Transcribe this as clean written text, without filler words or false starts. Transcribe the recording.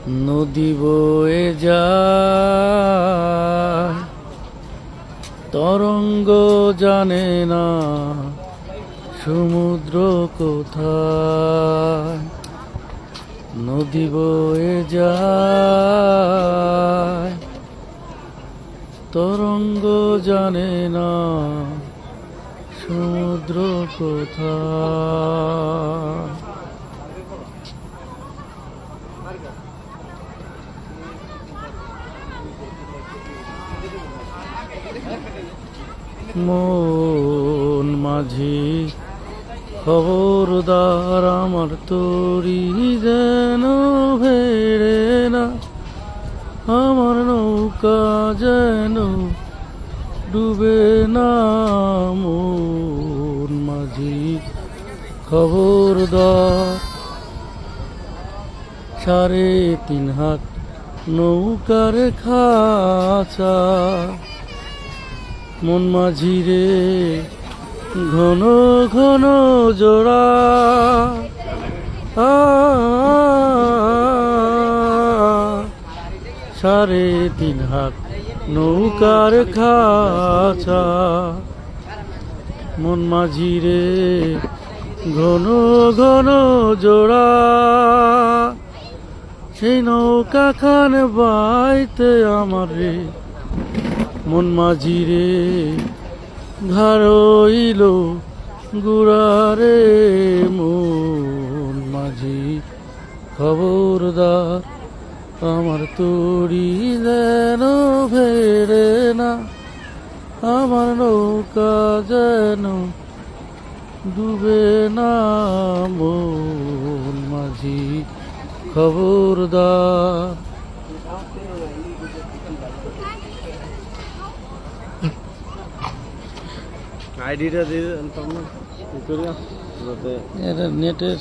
নদী বয়ে যায় তরঙ্গ জানে না সমুদ্র কোথায়। নদী বয়ে যায় তরঙ্গ জানে না সমুদ্র কোথায়। মন মাঝি খবরদার আমার তরি যেন ভেড়ে না, আমার নৌকা যেন ডুবে না। মন মাঝি খবরদার, 3.5 হাত নৌকার খাঁচা। মন মাঝি রে ঘন ঘন জোড়া, 3.5 হাত নৌকার খাঁচা। মন মাঝি রে ঘন ঘন জোড়া, সেই নৌকা খান বাইতে আমার রে। মন মাঝি রে ঘাড়ইল গুড়ারে। মন মাঝি খবরদার আমার তরি যেন ভেড়ে না, আমার নৌকা যেন ডুবে না। মন মাঝি খবরদার। আইডিটা দিয়ে এটা নেটের